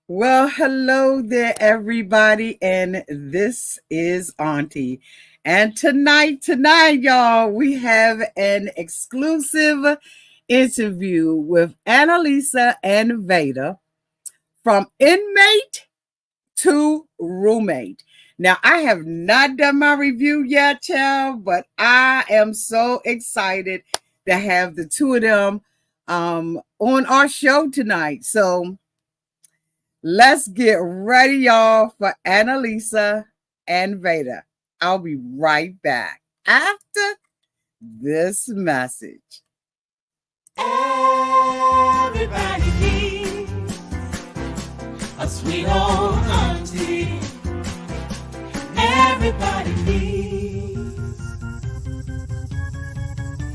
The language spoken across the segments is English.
Well, hello there, everybody, and this is Auntie. And tonight, y'all, we have an exclusive interview with Analisa and Vada from Inmate to Roommate. Now, I have not done my review yet, child, but I am so excited to have the two of them on our show tonight. So, let's get ready, y'all, for Analisa and Vada. I'll be right back after this message. Everybody needs a sweet old auntie. Everybody needs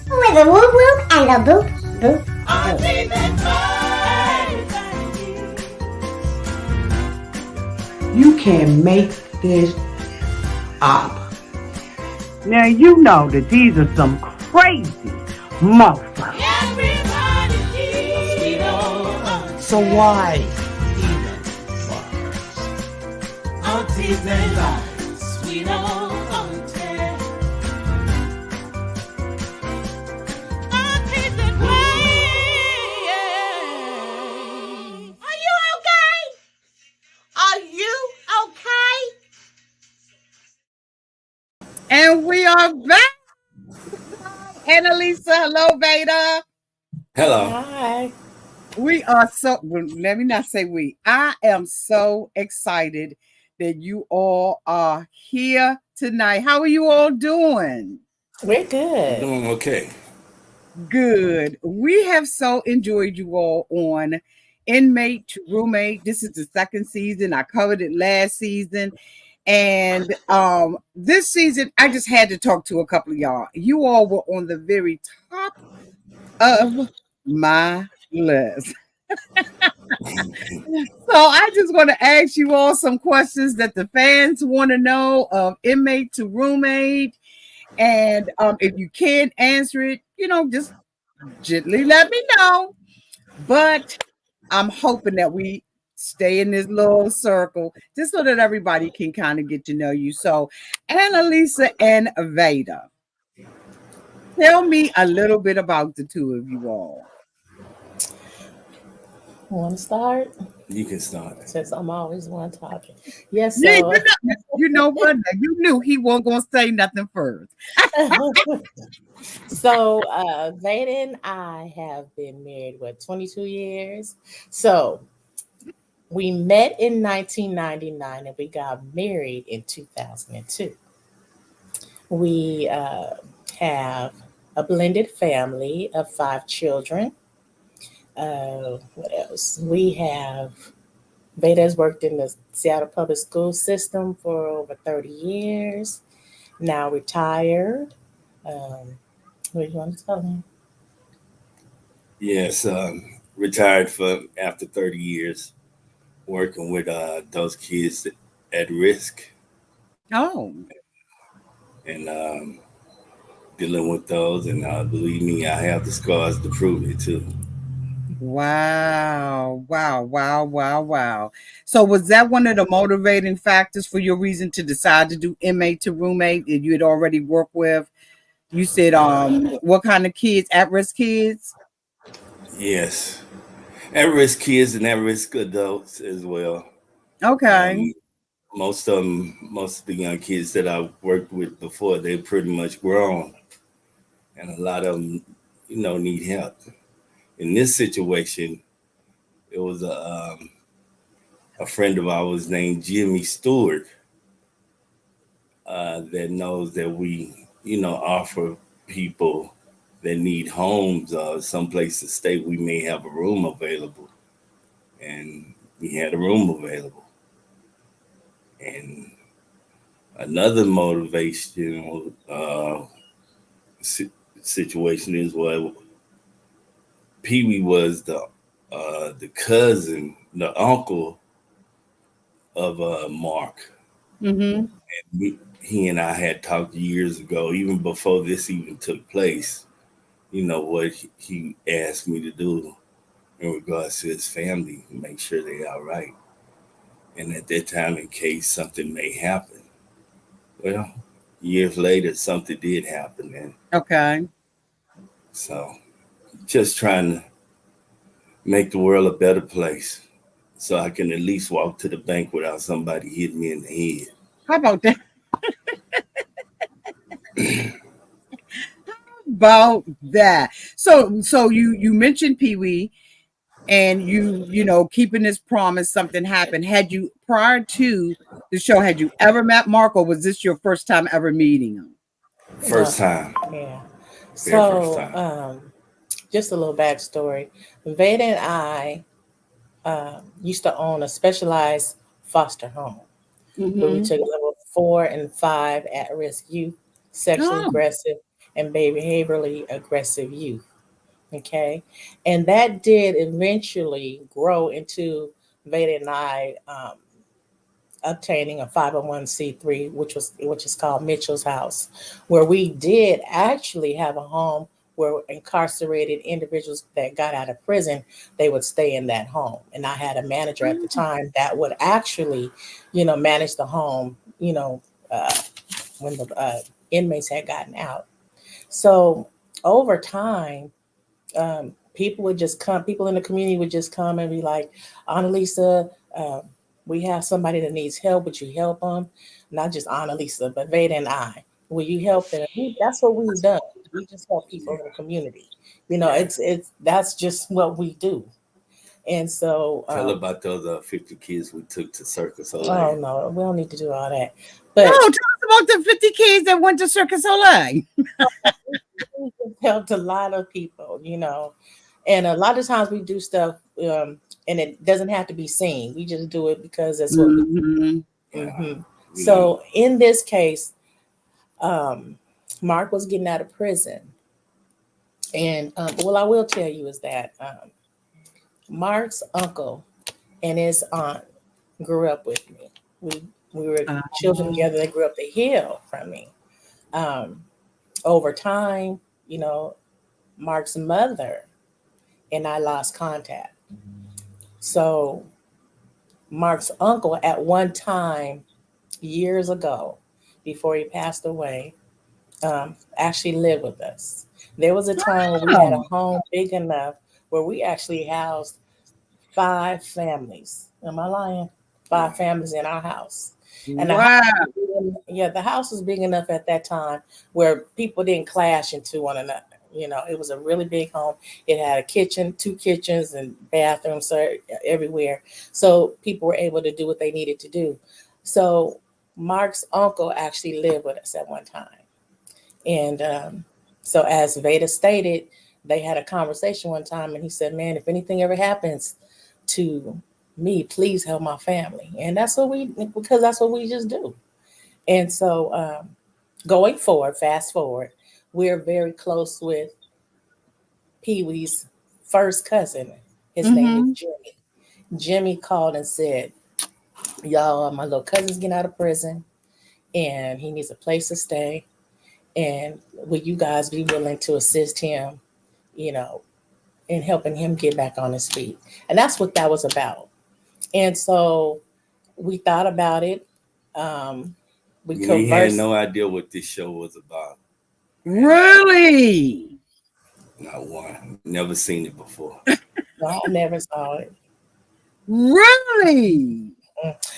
with a whoop whoop and a boop boop. auntie that You can make this up. Now you know that these are some crazy motherfuckers. everybody needs a sweet old auntie. So why even bother? Aunties and lives, sweet old auntie. Aunties and ways. Are you okay? Are you okay? And we are back. Analisa, hello, Vada. Hello. Hi. We are so, well, let me not say we. I am so excited that you all are here tonight. How are you all doing? We're good. Doing okay. Good. We have so enjoyed you all on Inmate to Roommate. This is the second season. I covered it last season. And this season, I just had to talk to a couple of y'all. You all were on the very top of my list. So I just want to ask you all some questions that the fans want to know of Inmate to Roommate. And if you can't answer it, just gently let me know. But I'm hoping that we stay in this little circle just so that everybody can kind of get to know you. So, Analisa and Vada, tell me a little bit about the two of you all. Want to start? You can start. Since I'm always one talking. Yes, Yeah, so you know what? You knew he wasn't going to say nothing first. Vada and I have been married 22 years. So we met in 1999 and we got married in 2002. We have a blended family of 5 children. What else? We have Veda has worked in the Seattle public school system for over 30 years, now retired. What do you want to tell him? Yes, retired for after 30 years working with those kids at risk Oh, and dealing with those. And believe me, I have the scars to prove it too. wow. Wow. Wow. Wow. Wow. So, was that one of the motivating factors for your reason to decide to do Inmate to Roommate that you had already worked with? You said, what kind of kids? At risk kids? Yes, at risk kids and at risk adults as well. Okay. Most of the young kids that I worked with before, they're pretty much grown, and a lot of them, need help. In this situation, it was a friend of ours named Jimmy Stewart that knows that we, offer people that need homes or someplace to stay. We may have a room available, and we had a room available. And another motivational situation is Pee Wee was the cousin, the uncle of Mark. Mm-hmm. He and I had talked years ago, even before this even took place. What he asked me to do in regards to his family, make sure they're all right. And at that time, in case something may happen, well, years later, something did happen. And Okay. so just trying to make the world a better place so I can at least walk to the bank without somebody hitting me in the head. How about that? About that. So you mentioned Pee Wee, and you know, keeping this promise. Something happened. Had you, prior to the show, had you ever met Mark, or was this your first time ever meeting him? First time, Yeah. very first So, time. just a little backstory. Veda and I used to own a specialized foster home where we Mm-hmm. took level 4 and 5 at-risk youth, sexually Oh. aggressive, and behaviorally aggressive youth. Okay, and that did eventually grow into Veda and I obtaining a 501c3, which is called Mitchell's House, where we did actually have a home where incarcerated individuals that got out of prison, they would stay in that home. And I had a manager at the time that would actually, manage the home, when the inmates had gotten out. So over time, people in the community would just come and be like, Annalisa, we have somebody that needs help. Would you help them? Not just Annalisa, but Veda and I. Will you help them? That's what we've done. We just help people in the community. Yeah. It's that's just what we do. And so, Tell about those 50 kids we took to Circus oh Soleil. no, we don't need to do all that. No, But tell us about the 50 kids that went to Circus Soleil. we helped a lot of people, and a lot of times we do stuff, and it doesn't have to be seen. We just do it because that's what we. Mm-hmm. Mhm. So in this case, Mark was getting out of prison, and what I will tell you is that Mark's uncle and his aunt grew up with me. We were children together. They grew up the hill from me. Um, Over time, Mark's mother and I lost contact. So Mark's uncle at one time, years ago, before he passed away, actually lived with us. There was a time when we had a home big enough where we actually housed 5 families. Am I lying? 5 families in our house. And Wow. the house was big enough at that time where people didn't clash into one another. It was a really big home. It had a kitchen, 2 kitchens, and bathrooms everywhere. So people were able to do what they needed to do. So Mark's uncle actually lived with us at one time. And so, as Veda stated, they had a conversation one time, and he said, "Man, if anything ever happens to me, please help my family." And because that's what we just do. And so, going forward, fast forward, we're very close with Pee Wee's first cousin. His name is Mm-hmm. Jimmy. Jimmy called and said, "Y'all, my little cousin's getting out of prison, and he needs a place to stay. And would you guys be willing to assist him, you know, in helping him get back on his feet?" And that's what that was about. And so we thought about it. We We had conversed. no idea what this show was about. Really? Not one. Never seen it before. No, I never saw it. Really?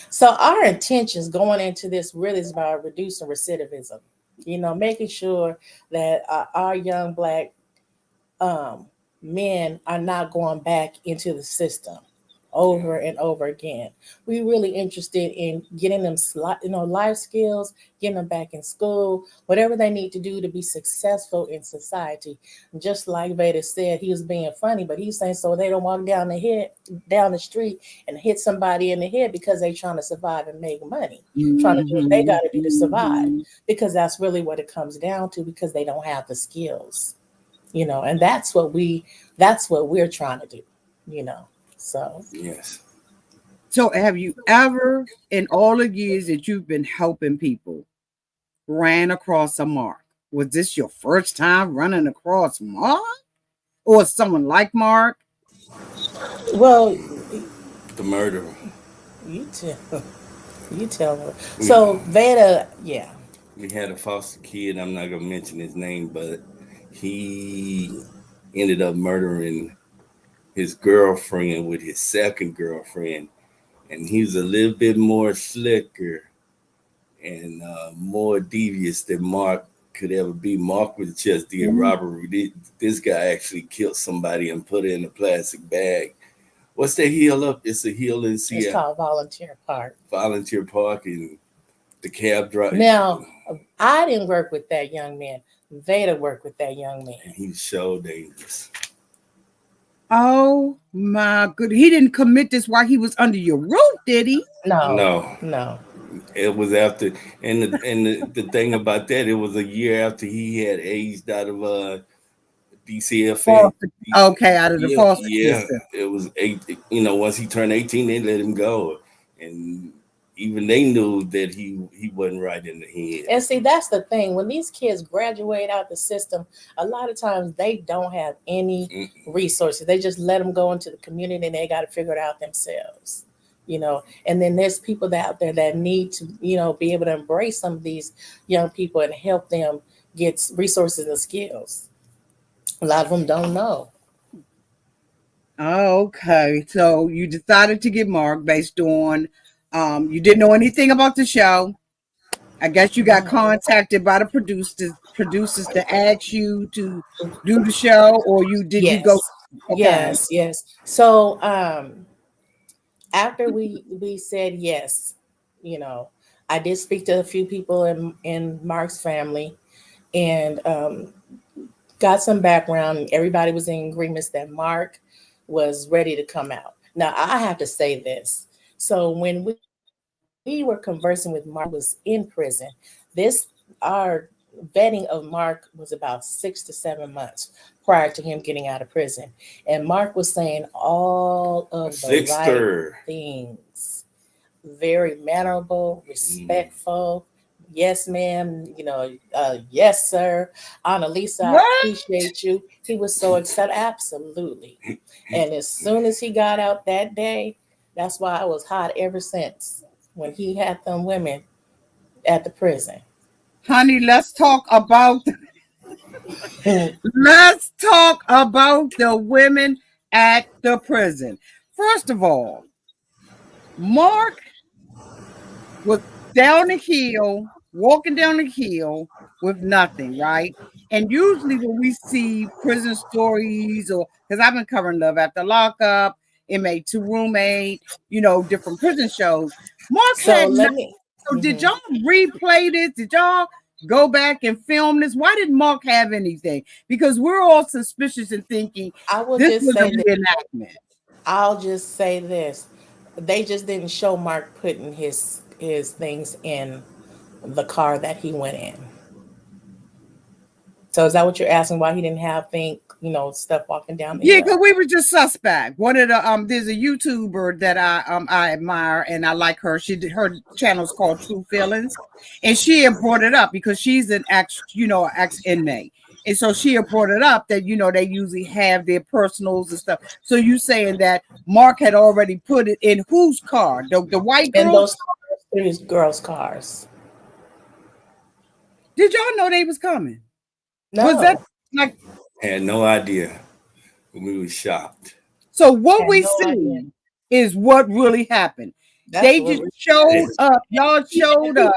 So our intentions going into this really is about reducing recidivism. Making sure that our young Black men are not going back into the system over and over again. We really interested in getting them, life skills, getting them back in school, whatever they need to do to be successful in society. Just like Veda said, he was being funny, but he's saying so they don't walk down the street and hit somebody in the head because they're trying to survive and make money, trying to do what they got to do to survive, because that's really what it comes down to, because they don't have the skills, and that's what we're trying to do. So Yes. So have you ever, in all the years that you've been helping people, ran across a Mark? Was this your first time running across Mark? Or someone like Mark? well, The murderer. You tell. You tell her. So Vada, yeah. We had a foster kid. I'm not gonna mention his name, but he ended up murdering his girlfriend with his second girlfriend, and he was a little bit more slicker and more devious than Mark could ever be. Mark was just did robbery. This guy actually killed somebody and put it in a plastic bag. What's the hill up? It's a hill in It's Seattle, called Volunteer Park. Volunteer Park, and the cab driver. Now, I didn't work with that young man. Vada worked with that young man. And he was so dangerous. Oh my good. He didn't commit this while he was under your roof, did he? No. No. It was after, the thing about that, it was a year after he had aged out of DCFA. Okay, out of the foster Yeah, system. it was 8. Once he turned 18, they let him go, and even they knew that he wasn't right in the head. And see, that's the thing. When these kids graduate out the system, a lot of times they don't have any resources. They just let them go into the community and they got to figure it out themselves. And then there's people out there that need to, be able to embrace some of these young people and help them get resources and skills. A lot of them don't know. Okay, so you decided to get Mark based on you didn't know anything about the show. I guess you got contacted by the producers to ask you to do the show, or did you go? Okay. Yes. So after we said yes, I did speak to a few people in Mark's family and got some background. Everybody was in agreement that Mark was ready to come out. Now I have to say this. So when we were conversing with Mark, was in prison. Our vetting of Mark was about 6 to 7 months prior to him getting out of prison. And Mark was saying all of the right things. Very mannerable, respectful. Yes, ma'am. Yes, sir. Analisa, I appreciate you. He was so excited. Absolutely. And as soon as he got out that day, that's why I was hot ever since when he had them women at the prison. Honey, let's talk about the women at the prison. First of all, Mark was walking down the hill with nothing, right? And usually when we see prison stories, or because I've been covering Love After Lockup, Inmate to Roommate, different prison shows, Mark had nothing. So did y'all replay this? Did y'all go back and film this? Why didn't Mark have anything? Because we're all suspicious and thinking this was a reenactment. I'll just say this. They just didn't show Mark putting his things in the car that he went in. So is that what you're asking? Why he didn't have stuff walking down the hill? Because we were just suspect. One of the there's a YouTuber that I admire and I like her. Her channel's called True Feelings, and she had brought it up because she's an ex inmate. And so she had brought it up that they usually have their personals and stuff. So you saying that Mark had already put it in whose car? The white girl? In those girls' cars. Did y'all know they was coming? No. Was that like? Had no idea. We were shocked. So what we see is what really happened. They just showed up. Y'all showed up.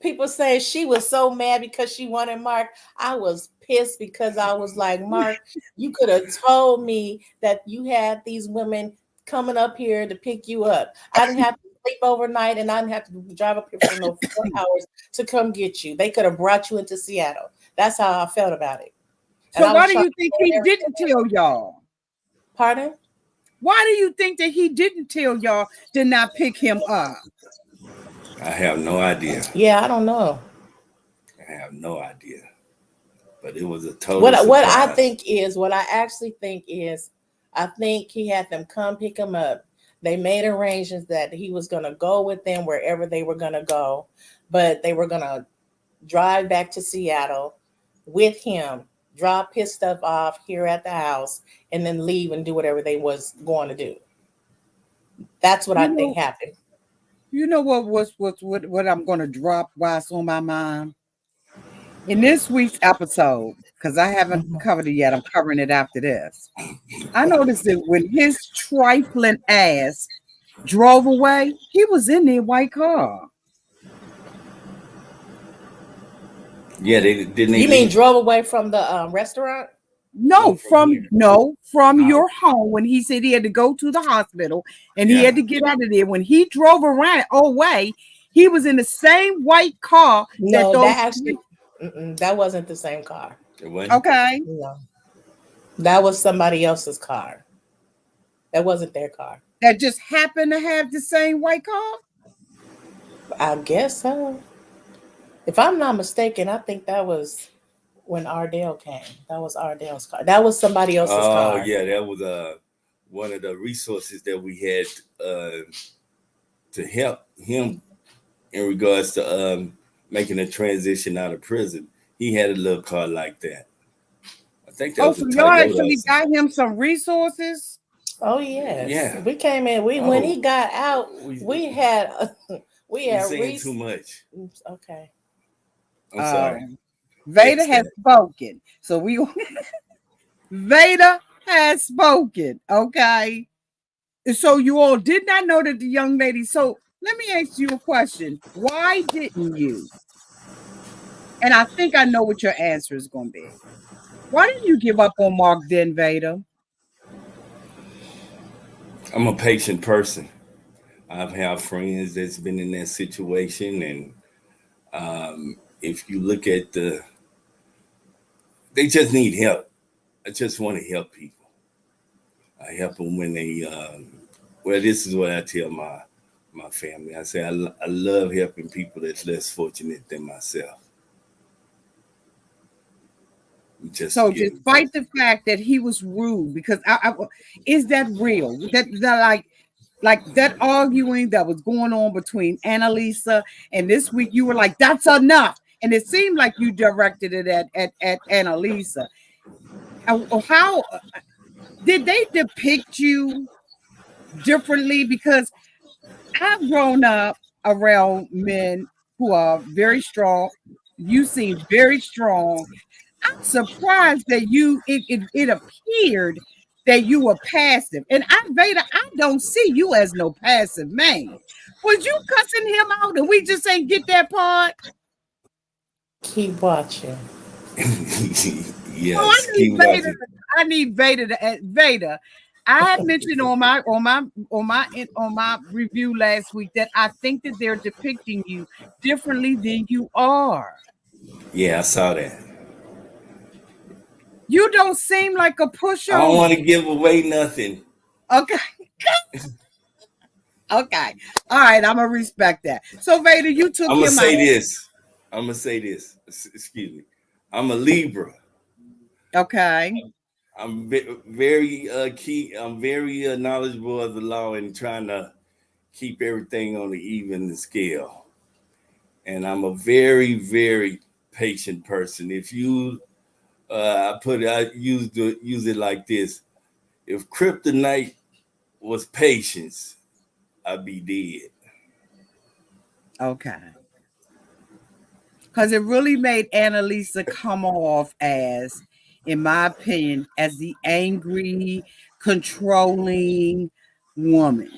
People say she was so mad because she wanted Mark. I was pissed because I was like, Mark, you could have told me that you had these women coming up here to pick you up. I didn't have to sleep overnight and I didn't have to drive up here for 4 hours to come get you. They could have brought you into Seattle. That's how I felt about it. So why do you think he didn't tell y'all? Pardon? Why do you think that he didn't tell y'all to not pick him up? I have no idea. Yeah, I don't know. I have no idea. But it was a total what surprise. What I actually think is, I think he had them come pick him up. They made arrangements that he was going to go with them wherever they were going to go, but they were going to drive back to Seattle with him, drop his stuff off here at the house, and then leave and do whatever they was going to do. That's what I think happened. You know what I'm gonna drop while it's on my mind? In this week's episode, because I haven't covered it yet, I'm covering it after this. I noticed that when his trifling ass drove away, he was in their white car. Yeah, they didn't. You mean drove away from the restaurant? No, from Oh. your home when he said he had to go to the hospital and he had to get out of there. When he drove around away, he was in the same white car that No, those. that actually that wasn't the same car. It wasn't? Okay, No, that was somebody else's car. That wasn't their car. that just happened to have the same white car. I guess so. If I'm not mistaken, I think that was when Ardell came. That was Ardell's car. That was somebody else's car. Oh, yeah, that was one of the resources that we had to help him in regards to making a transition out of prison. He had a little car like that. I think that was so a y'all Toyota actually or got him some resources. Oh yes. Yeah. We came in. When he got out, we had You're saying too much. Okay. I'm sorry. Vada has spoken. So Vada has spoken. Okay. So you all did not know that the young lady. So let me ask you a question. Why didn't you? And I think I know what your answer is going to be. Why didn't you give up on Mark then, Vada? I'm a patient person. I've had friends that's been in that situation, and if you look at they just need help. I just want to help people. I help them when they. Well, this is what I tell my family. I say I love helping people that's less fortunate than myself. So despite the fact that he was rude, because is that real? That like that arguing that was going on between Analisa and this week, you were like, that's enough. And it seemed like you directed it at Analisa. How did they depict you differently? Because I've grown up around men who are very strong. You seem very strong. I'm surprised that it appeared that you were passive. And Vada, I don't see you as no passive man. Was you cussing him out and we just ain't get that part? Keep watching. Yes, I need Vada to Vada. I had mentioned on my review last week that I think that they're depicting you differently than you are. Yeah, I saw that. You don't seem like a pushover. I don't want to give away nothing. Okay. Okay. All right. I'm gonna respect that. So Vada, you took I'm him gonna say out. this. I'm gonna say this. Excuse me. I'm a Libra. Okay. I'm very key. I'm very knowledgeable of the law and trying to keep everything on the even scale. And I'm a very, very patient person. If you, I use it like this. If kryptonite was patience, I'd be dead. Okay. Because it really made Analisa come off as, in my opinion, as the angry, controlling woman.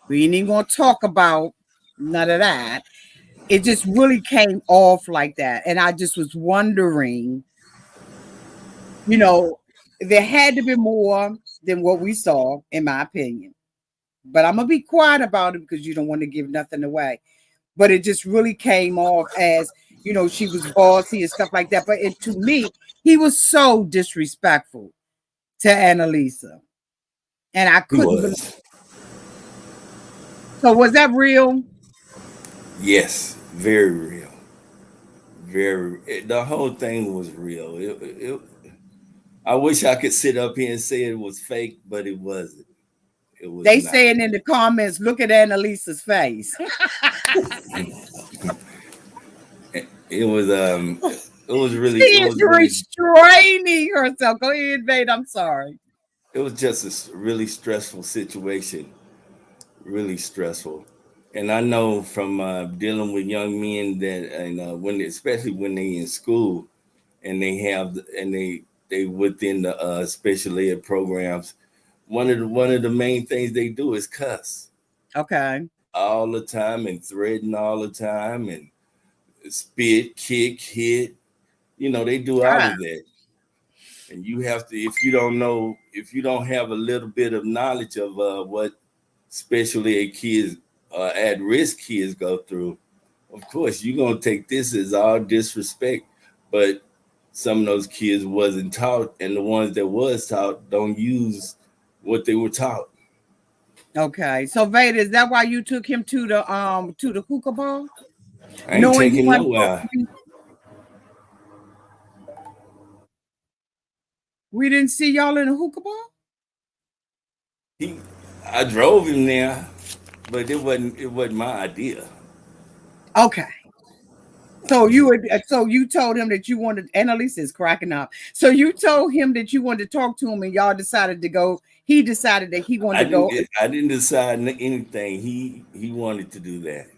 We ain't even gonna talk about none of that. It just really came off like that. And I just was wondering, there had to be more than what we saw, in my opinion. But I'm gonna be quiet about it because you don't want to give nothing away. But it just really came off as, she was bossy and stuff like that. But to me, he was so disrespectful to Analisa. And I couldn't believe. So was that real? Yes, very real. The whole thing was real. I wish I could sit up here and say it was fake, but it wasn't. It was. They saying in the comments, look at Analisa's face. It was really. She is restraining herself. Go ahead, Vada. I'm sorry. It was just a really stressful situation. really stressful. And I know from dealing with young men that, and especially when they in school and they within the special ed programs, one of the main things they do is cuss Okay. all the time and threaten all the time and spit, kick, hit. They do all God. of that. And you have to, if you don't have a little bit of knowledge of what special ed kids, at risk kids go through, of course you're gonna take this as all disrespect. But some of those kids wasn't taught, and the ones that was taught don't use what they were taught. Okay. So Vada, is that why you took him to the hookah ball? I ain't Knowing he taking wasn't supposed nowhere. to be, we didn't see y'all in a hookah ball? He, I drove him there, but it wasn't my idea. Okay. So you told him that you wanted, Annalisa is cracking up. So you told him that you wanted to talk to him and y'all decided to go. He decided that he wanted I to go. didn't. I didn't decide anything. He wanted to do that.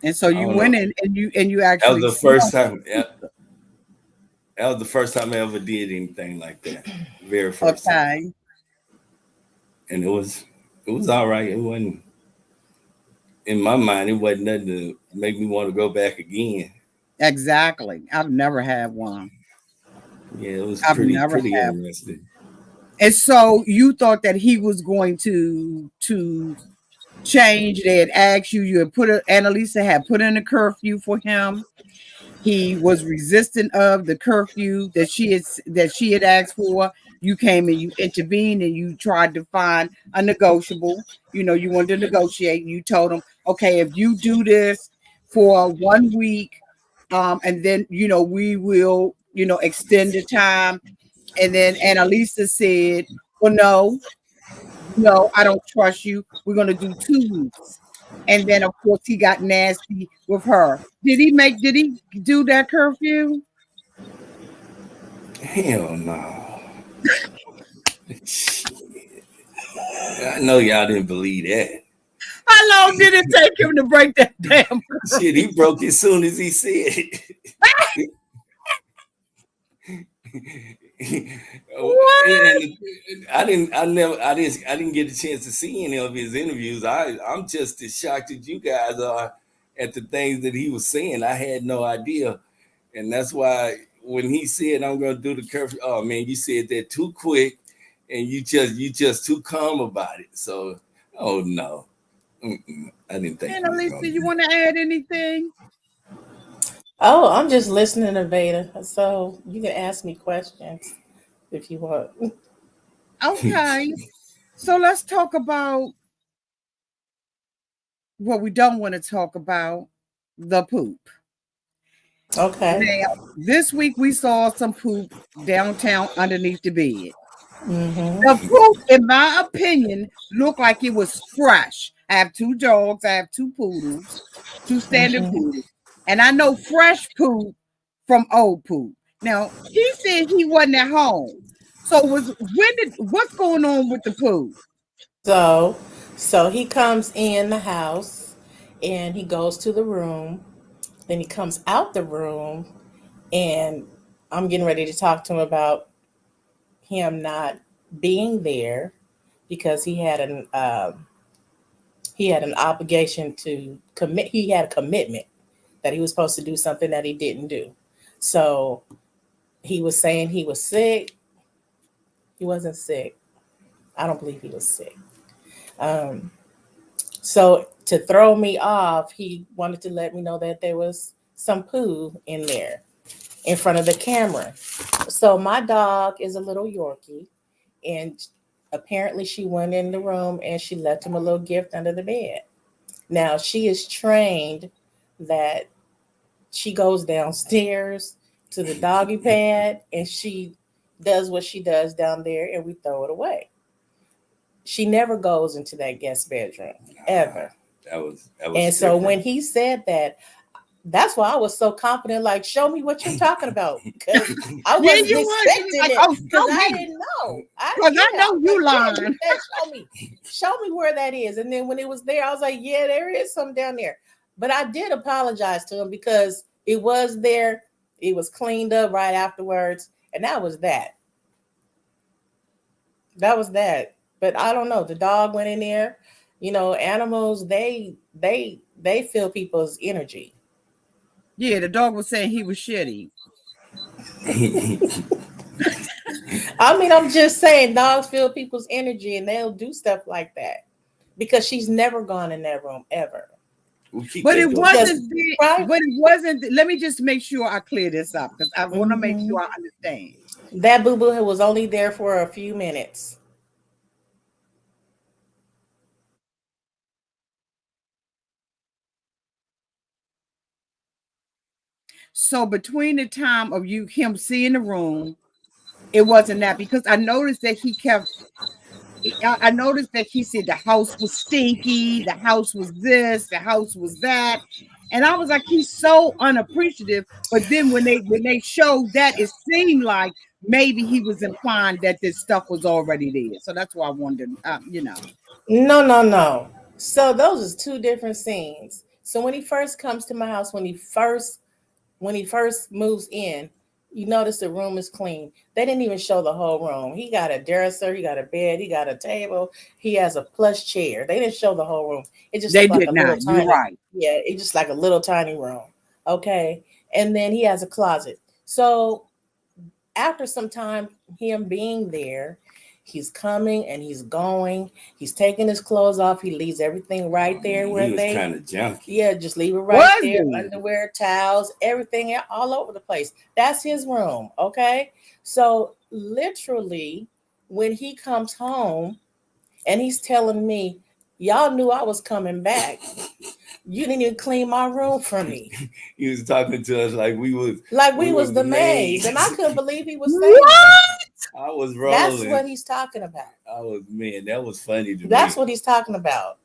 And so I you don't know. went in and you That was actually the first time. That was the first time I ever did anything like that. Very first time, okay. and it was all right. It wasn't, in my mind, it wasn't nothing to make me want to go back again. Exactly. I've never had one. Yeah, it was I've pretty never pretty had. interesting. And so you thought that he was going to change. They had asked you, Annalisa had put in a curfew for him. He was resistant of the curfew that she had asked for. You came and you intervened and you tried to find a negotiable. You wanted to negotiate. You told him, okay, if you do this for 1 week, and then we will extend the time. And then Annalisa said, well, no, no, I don't trust you. We're going to do 2 weeks. And then, of course, he got nasty with her. Did he do that curfew? Hell no. I know y'all didn't believe that. How long did it take him to break that damn Shit, he broke it soon as he said it. What? And I didn't get a chance to see any of his interviews. I'm just as shocked as you guys are at the things that he was saying. I had no idea, and that's why when he said I'm going to do the curfew, oh man, you said that too quick, and you just too calm about it. So, oh no, I didn't think he was Annalisa, going to you do want to add anything? Oh, I'm just listening to Vada. So you can ask me questions if you want. that. Okay. So let's talk about what we don't want to talk about, the poop. Okay. Now, this week we saw some poop downtown underneath the bed. Mm-hmm. The poop, in my opinion, looked like it was fresh. I have 2 dogs. I have 2 poodles, 2 standard Mm-hmm. poodles. And I know fresh poop from old poop. Now, he said he wasn't at home. So what's going on with the poop? So, so he comes in the house and he goes to the room. Then he comes out the room, and I'm getting ready to talk to him about him not being there because he had an obligation to commit. He had a commitment that he was supposed to do something that he didn't do. So he was saying he was sick. He wasn't sick. I don't believe he was sick. Um, so to throw me off, he wanted to let me know that there was some poo in there in front of the camera. So my dog is a little Yorkie, and apparently she went in the room and she left him a little gift under the bed. Now she is trained that she goes downstairs to the doggy pad and she does what she does down there and we throw it away. She never goes into that guest bedroom Nah, ever. that was And so different. when he said that, That's why I was so confident. Like, show me what you're talking about, because I Yeah, wasn't you was. You was expecting like, it, oh, because show I me. didn't know. Because I know was you like, yeah, lying. you said, show me where that is. And then when it was there, I was like, yeah, there is some down there. But I did apologize to him because it was there. It was cleaned up right afterwards, and that was that. That was that. But I don't know. The dog went in there. You know, animals, they feel people's energy. Yeah, the dog was saying he was shitty. I mean, I'm just saying dogs feel people's energy and they'll do stuff like that because she's never gone in that room ever. We'll keep But that it door wasn't. open. Right? But it wasn't. Let me just make sure I clear this up because I want to make Mhm. sure I understand. That boo boo was only there for a few minutes. So between the time of him seeing the room, it wasn't that because I noticed that he kept. I noticed that he said the house was stinky, the house was this, the house was that, and I was like, he's so unappreciative. But then when they showed that, it seemed like maybe he was implying that this stuff was already there. So that's why I wondered, No, no, no. So those are two different scenes. So when he first comes to my house, when he first moves in, you notice the room is clean. They didn't even show the whole room. He got a dresser, he got a bed, he got a table, he has a plush chair. They didn't show the whole room. It just they looked like did a little not. You're tiny, right. yeah, it's just like a little tiny room. Okay. And then he has a closet. So after some time, him being there, he's coming and he's going. He's taking his clothes off. He leaves everything right there where He was they, kind of junky. yeah, just leave it right Was there. he? Underwear, towels, everything all over the place. That's his room. Okay. So literally, when he comes home and he's telling me, y'all knew I was coming back. You didn't even clean my room for me. He was talking to us like we was The maids. maids. And I couldn't believe he was saying What? that. I was That's rolling. what he's talking about. Man, that was funny to That's me. what he's talking about.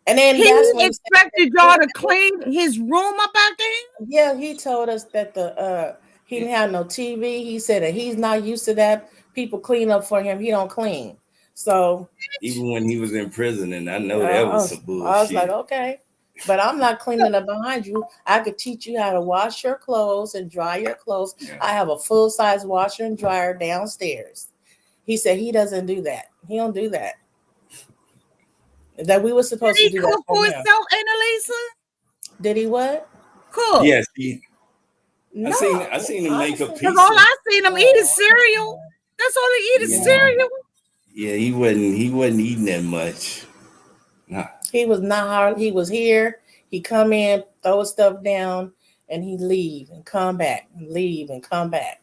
And then He that's when he expected y'all to clean his room up out there? yeah, he told us that he didn't have no TV. He said that he's not used to that. People clean up for him. He don't clean. So Even when he was in prison, and I know I that was was, some I was like, bullshit. okay. But I'm not cleaning up behind you. I could teach you how to wash your clothes and dry your clothes. Yeah. I have a full-size washer and dryer downstairs. He said he doesn't do that. He don't do that. That we were Did supposed to he do that cook for for him. himself, Annalisa? Did he what? Cook. Yes, No. I seen him make a Honestly. Because all pizza. I seen him eat is cereal. That's all he eat is Yeah. cereal. Yeah, he wasn't eating that much. Nah. He was not hard. He was here. He come in, throw his stuff down, and he leave and come back, leave and come back.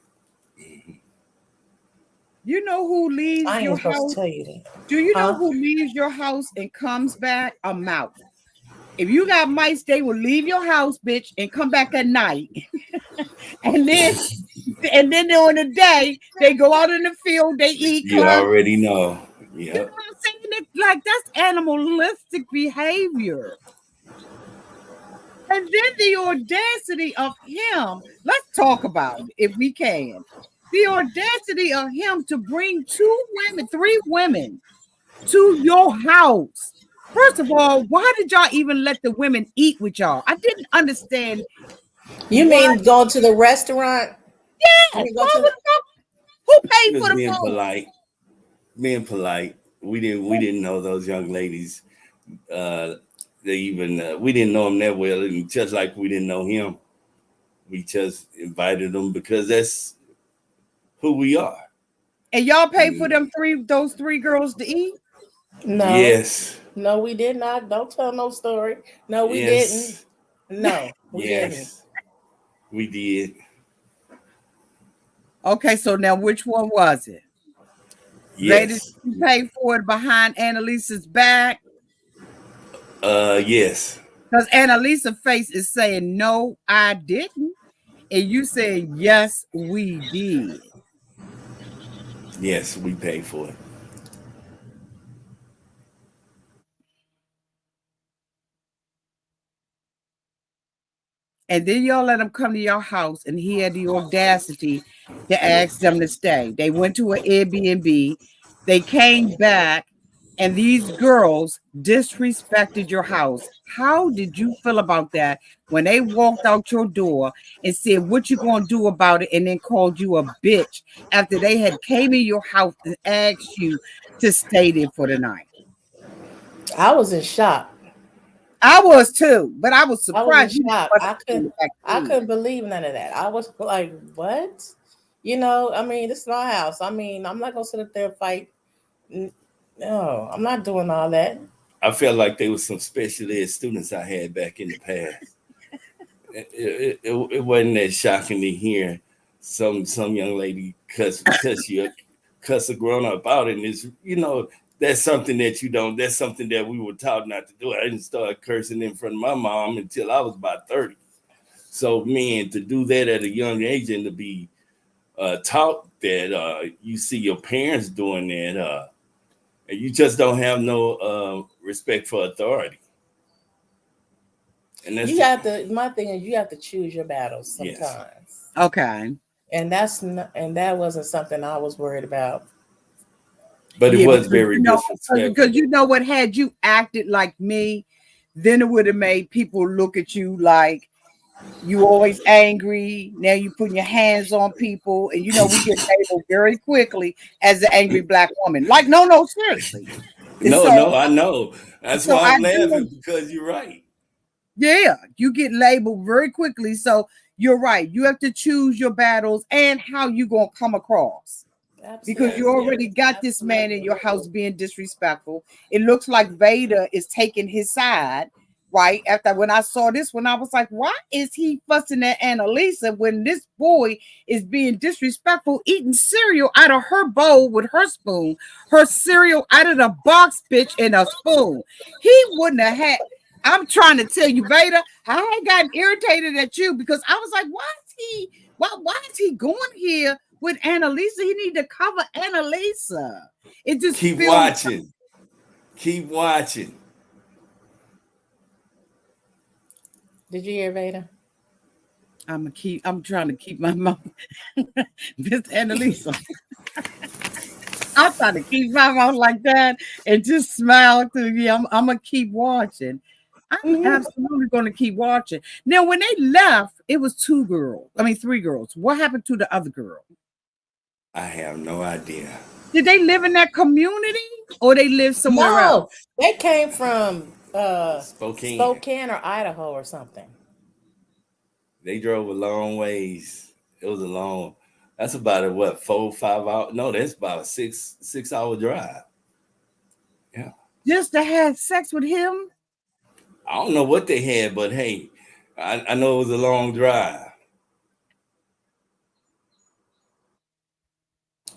You know who leaves I your ain't supposed house? to tell you that. Do you know Huh? who leaves your house and comes back? A mouse. If you got mice, they will leave your house, bitch, and come back at night. and then during the day, they go out in the field, they eat, You climb. already know. You know Yep. what I'm saying? Like that's animalistic behavior. And then the audacity of him, let's talk about it if we can. The audacity of him to bring three women to your house. First of all, why did y'all even let the women eat with y'all? I didn't understand You why. mean go to the restaurant? You Yes, mean go why to would the who He paid was for the being food? polite. Being polite. We didn't know those young ladies. They even we didn't know them that well, and just like we didn't know him, we just invited them because that's who we are. And y'all paid for And those three girls to eat? No. yes, No, we did not. Don't tell no story. No, we didn't. yes, No, we didn't. yes, we did. Okay, so now which one was it? Vada, Yes, you paid for it behind Annalisa's back? yes, Because Annalisa's face is saying, no, I didn't. And you saying, yes, we did. yes, we paid for it. and then y'all let him come to your house, and he had the audacity to ask them to stay. They went to an Airbnb, they came back, and these girls disrespected your house. How did you feel about that when they walked out your door and said, what you gonna do about it, and then called you a bitch after they had came in your house and asked you to stay there for the night? I was in shock. I was too, but I was I was surprised. in shock. I couldn't believe none of that. I was like, what? You know, I mean, this is my house. I mean, I'm not gonna sit up there and fight. No, I'm not doing all that. I felt like there was some special ed students I had back in the past. It wasn't that shocking to hear some young lady cuss a grown up out, and it's, you know, that's something that you don't. That's something that we were taught not to do. I didn't start cursing in front of my mom until I was about 30. So, man, to do that at a young age and to be taught that you see your parents doing that, and you just don't have no respect for authority. And that's my thing is you have to choose your battles sometimes. Yes. Okay. And that wasn't something I was worried about. But it was very disrespectful. Because you know what, had you acted like me, then it would have made people look at you like you always angry. Now you putting your hands on people, and you know we get labeled very quickly as an angry black woman. Like, no, seriously. No, I know. That's why I'm laughing, because you're right. Yeah, you get labeled very quickly. So you're right. You have to choose your battles and how you gonna come across. Absolutely. Because you already got this man in your house being disrespectful. It looks like Vada is taking his side, right? After when I saw this one, I was like, why is he fussing at Analisa when this boy is being disrespectful, eating cereal out of her bowl with her spoon, her cereal out of the box, bitch, in a spoon? He wouldn't have had. I'm trying to tell you, Vada, I ain't gotten irritated at you because I was like, why is he going here with Analisa? He need to cover Analisa. It just keep watching. Keep watching. Did you hear Vada? I'm trying to keep my mouth. Miss Analisa. I'm trying to keep my mouth like that and just smile to you. I'm gonna keep watching. I'm absolutely going to keep watching. Now, when they left, it was three girls. What happened to the other girl? I have no idea. Did they live in that community or they live somewhere else? They came from Spokane or Idaho or something. They drove a long ways. It was a long. That's about 4-5 hours. No, that's about a 6-hour drive. Yeah. Just to have sex with him? I don't know what they had, but hey, I know it was a long drive.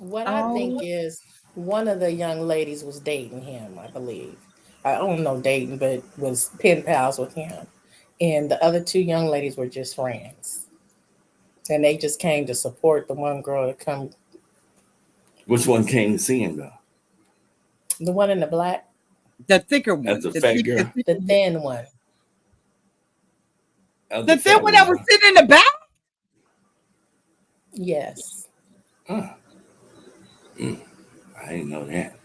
What I think is one of the young ladies was dating him, I believe. I don't know dating, but was pen pals with him. And the other two young ladies were just friends. And they just came to support the one girl to come. Which one came to see him, though? The one in the black. The thicker one. That's a fat girl. The thin one. The thin one that was sitting in the back? Yes. I didn't know that.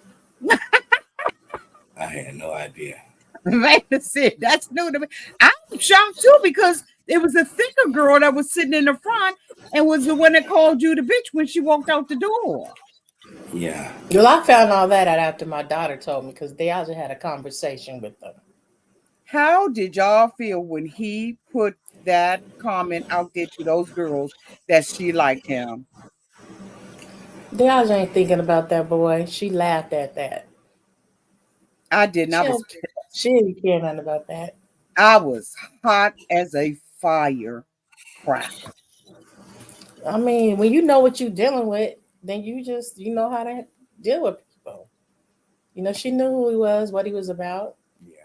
I had no idea. That's it. That's new to me. I'm shocked too because it was a thicker girl that was sitting in the front and was the one that called you the bitch when she walked out the door. Yeah. Well, I found all that out after my daughter told me because they also had a conversation with them. How did y'all feel when he put that comment out there to those girls that she liked him? Deaja ain't thinking about that boy. She laughed at that. I didn't. She didn't care nothing about that. I was hot as a fire crack. I mean, when you know what you're dealing with, then you know how to deal with people. You know, she knew who he was, what he was about. Yeah.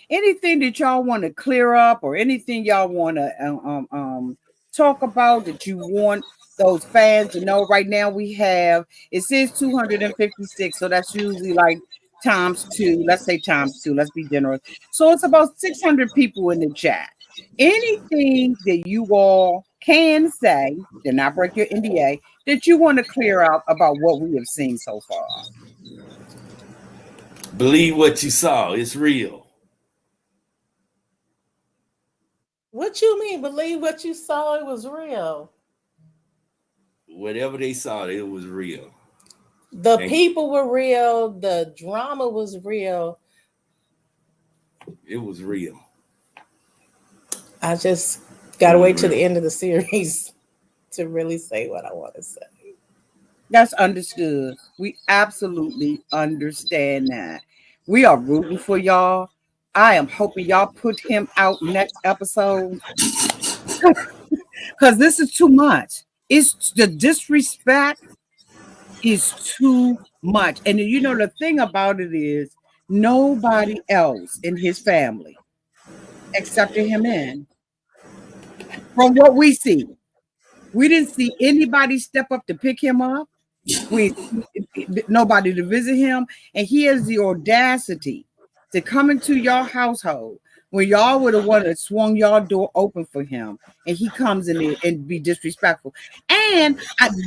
Anything that y'all want to clear up or anything y'all want to talk about that you want those fans to know? Right now we have, it says 256, so that's usually like times 2. Let's say times 2. Let's be generous. So it's about 600 people in the chat. anything that you all can say, did not break your NDA, that you want to clear out about what we have seen so far. Believe what you saw. It's real. What you mean? Believe what you saw? It was real. Whatever they saw, it was real. The people were real. The drama was real. It was real. I just gotta wait till the end of the series to really say what I want to say. That's understood. We absolutely understand that. We are rooting for y'all. I am hoping y'all put him out next episode because this is too much. It's the disrespect is too much. And you know, the thing about it is nobody else in his family accepted him in. From what we see, we didn't see anybody step up to pick him up. We nobody to visit him, and he has the audacity to come into your household when y'all would have wanted to swung your door open for him, and he comes in there and be disrespectful. And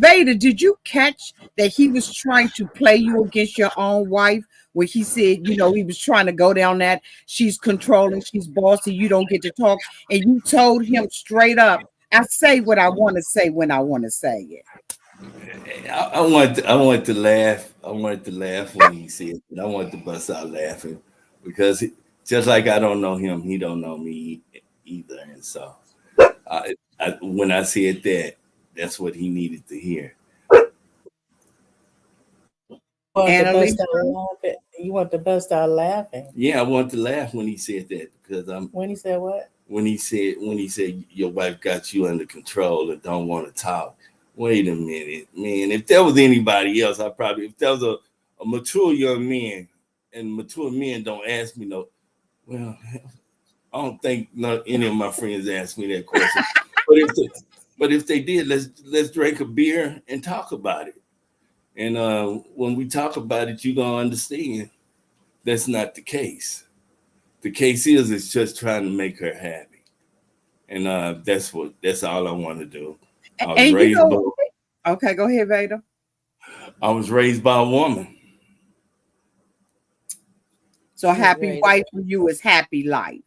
Vada, did you catch that he was trying to play you against your own wife? Where he said, you know, he was trying to go down that she's controlling, she's bossy, you don't get to talk, and you told him straight up, I say what I want to say when I want to say it. I want to laugh. I wanted to laugh when he said it. I wanted to bust out laughing because just like I don't know him, he don't know me either. And so when I said that, that's what he needed to hear. You want to bust out laughing? Yeah, I want to laugh when he said that because When he said what? When he said your wife got you under control and don't want to talk. Wait a minute, man. If there was anybody else, if there was a mature young man, and mature men don't ask me no. Well, I don't think any of my friends asked me that question. but if they did, let's drink a beer and talk about it. And when we talk about it, you're gonna understand that's not the case. The case is it's just trying to make her happy, and that's all I want to do. I was raised okay, go ahead, Vada. I was raised by a woman. So happy wife for you is happy life.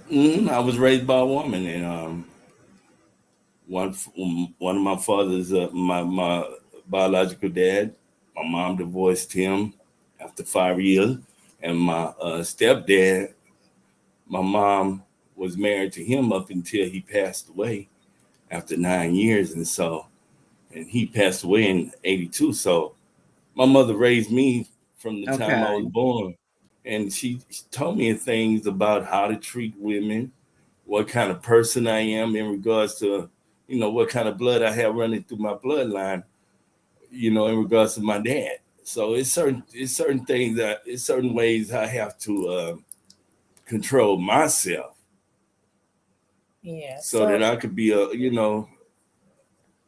I was raised by a woman, and one of my father's my biological dad. My mom divorced him after 5 years, and my stepdad. My mom was married to him up until he passed away after 9 years, and he passed away in 82. So my mother raised me from the time I was born. And she told me things about how to treat women, what kind of person I am in regards to, what kind of blood I have running through my bloodline, in regards to my dad. So it's certain things it's certain ways I have to control myself. Yeah. So that I could be a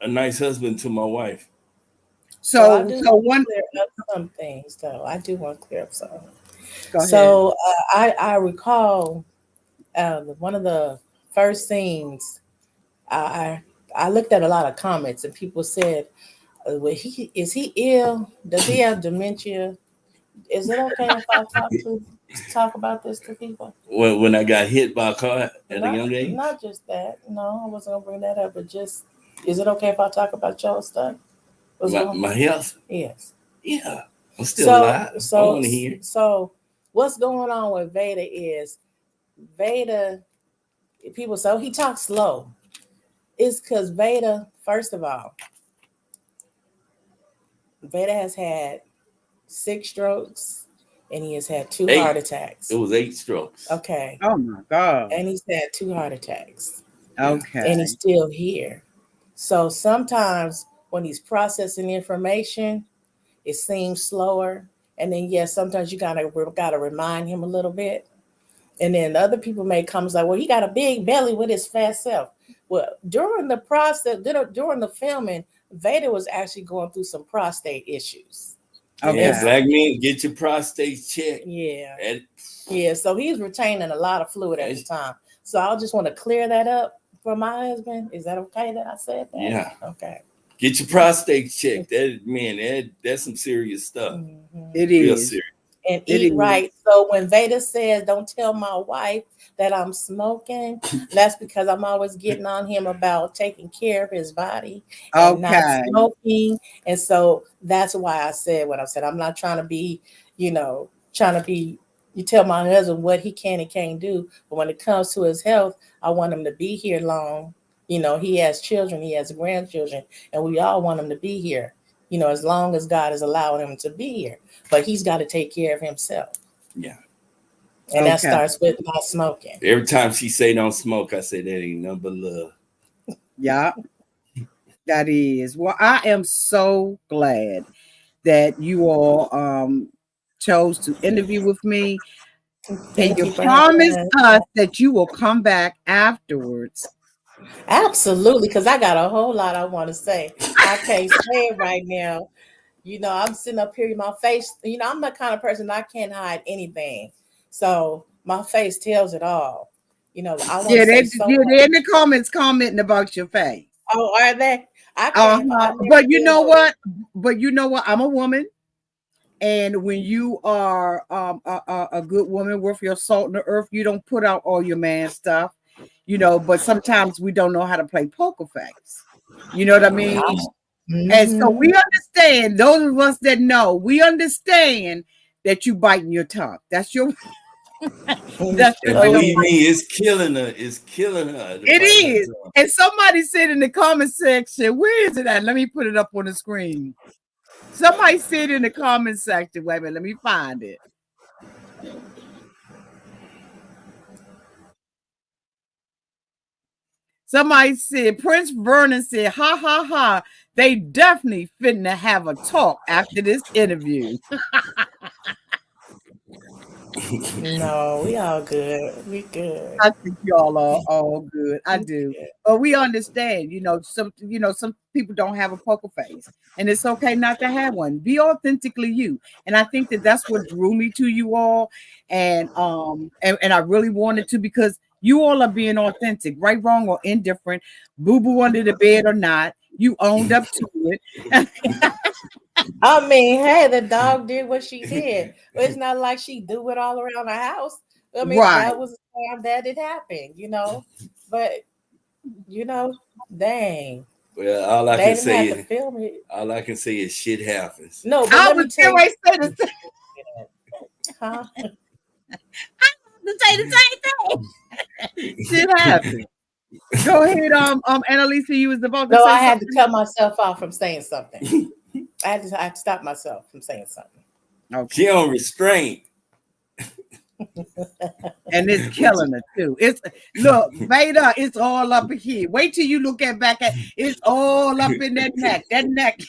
nice husband to my wife. I do want to clear up some things, though. I do want to clear up some. So I recall one of the first things I looked at a lot of comments, and people said, is he ill? Does he have dementia? Is it okay if I talk about this to people? When I got hit by a car at a young age? Not just that. No, I wasn't gonna bring that up, but just, is it okay if I talk about your stuff? My health? Yes. Yeah. I'm still alive. I want to hear. So what's going on with Vada is people say, he talks slow. It's because Vada, first of all, Vada has had 6 strokes and he has had 2 heart attacks. It was 8 strokes. Okay. Oh my God. And he's had 2 heart attacks. Okay. And he's still here. So sometimes when he's processing information, it seems slower. And then, yes, sometimes you gotta remind him a little bit. And then other people may come like, well, he got a big belly with his fat self. Well, during the process, during the filming, Vada was actually going through some prostate issues. Okay. Yeah, black men, get your prostate checked. Yeah. Yeah, so he's retaining a lot of fluid at the time. So I just want to clear that up for my husband. Is that okay that I said that? Yeah. Okay. Get your prostate checked. That's some serious stuff. Mm-hmm. It Real is. serious. And It eat is. right. So when Vada says, don't tell my wife that I'm smoking, that's because I'm always getting on him about taking care of his body and not Okay. smoking. And so that's why I said what I said. I'm not trying to be, you tell my husband what he can and can't do. But when it comes to his health, I want him to be here long. He has children, he has grandchildren, and we all want him to be here, as long as God is allowing him to be here. But he's got to take care of himself. Yeah. And that starts with not smoking. Every time she say don't smoke, I say that ain't nothing but love. Yeah, that is. Well, I am so glad that you all chose to interview with me. Can you promise us that you will come back afterwards? Absolutely, because I got a whole lot I want to say. I can't say it right now. I'm sitting up here, my face, I'm the kind of person I can't hide anything. So my face tells it all. I want to say so much. They're in the comments commenting about your face. Oh, are they? I can't. But you know what? I'm a woman. And when you are a good woman worth your salt in the earth, you don't put out all your man stuff, but sometimes we don't know how to play poker face. You know what I mean? Mm-hmm. And so we understand, those of us that know, we understand that you biting your tongue. That's your and believe me, it's killing her. It's killing her. It is. And somebody said in the comment section, where is it at? Let me put it up on the screen. Somebody said in the comment section, wait a minute, let me find it. Somebody said, Prince Vernon said, ha, ha, ha. They definitely finna have a talk after this interview. No, we all good. We good. I think y'all are all good. I do. But we understand, some people don't have a poker face. And it's okay not to have one. Be authentically you. And I think that that's what drew me to you all. And I really wanted to, because you all are being authentic, right, wrong, or indifferent, boo-boo under the bed or not. You owned up to it. I mean, hey, the dog did what she did. But it's not like she do it all around the house. I mean, that was the time that it happened, But, dang. Well, all I can say is shit happens. No, but let me tell you. Huh? To say the same thing. Shit happens. Go ahead, Analisa, you was about to say I had to cut myself off from saying something. I had to stop myself from saying something. Okay. She on restraint. And it's killing her too. Look, Vada, it's all up here. Wait till you look back at it's all up in that neck. That neck.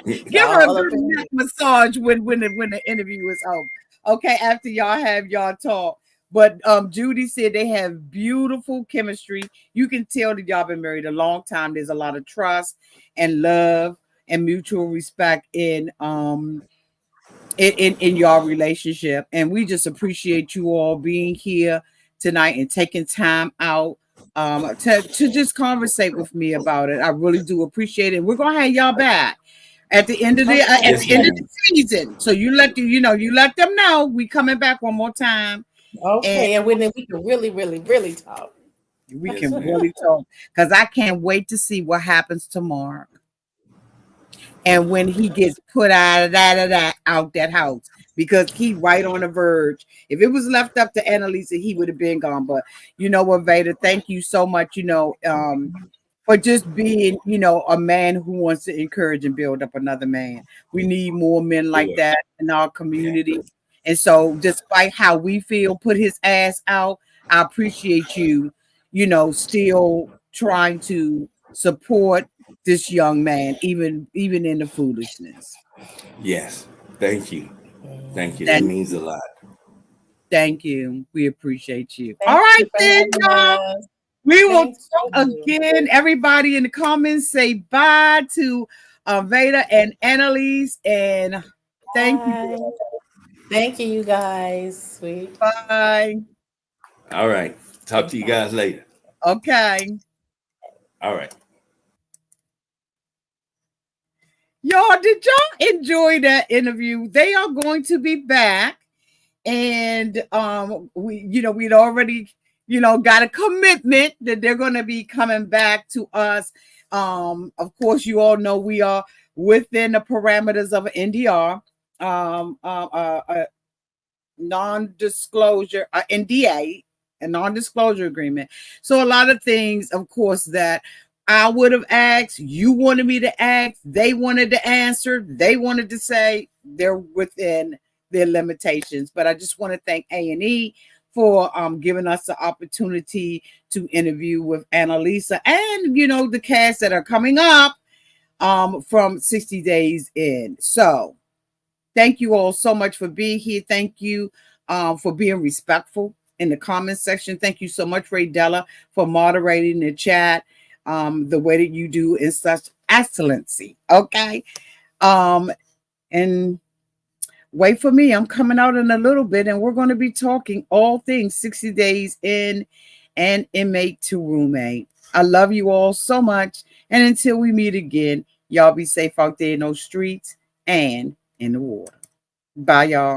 Give her a good neck massage when the interview is over. Okay, after y'all have y'all talk. But Judy said they have beautiful chemistry. You can tell that y'all been married a long time. There's a lot of trust and love and mutual respect in your relationship. And we just appreciate you all being here tonight and taking time out to just conversate with me about it. I really do appreciate it. We're gonna have y'all back at the end of the season. So you let them know we coming back one more time. Okay, and when we can really, really, really talk. We can really talk, because I can't wait to see what happens tomorrow. And when he gets put out of that house, because he right on the verge. If it was left up to Analisa, he would have been gone. But you know what, Vada, thank you so much, for just being, a man who wants to encourage and build up another man. We need more men like that in our community. And so despite how we feel, put his ass out, I appreciate you, still trying to support this young man, even in the foolishness. Yes. Thank you. Thank you. That means a lot. Thank you. We appreciate you. All right, then, y'all. We will again. Everybody in the comments say bye to Vada and Analisa, and thank you. Thank you, you guys. Sweet. Bye. All right. Talk to you guys later. Okay. All right. Y'all, did y'all enjoy that interview? They are going to be back. And we'd already, got a commitment that they're going to be coming back to us. Of course, you all know we are within the parameters of an NDR, non-disclosure, NDA, a non-disclosure agreement. So a lot of things, of course, that I would have asked, you wanted me to ask, they wanted to answer, they wanted to say, they're within their limitations. But I just want to thank A&E for giving us the opportunity to interview with Analisa and, the cast that are coming up from 60 Days In. So thank you all so much for being here. Thank you for being respectful in the comment section. Thank you so much, Ray Della, for moderating the chat the way that you do in such excellency. Okay. And wait for me. I'm coming out in a little bit, and we're going to be talking all things 60 Days In and Inmate to Roommate. I love you all so much. And until we meet again, y'all be safe out there in those streets and in the water. Bye, y'all.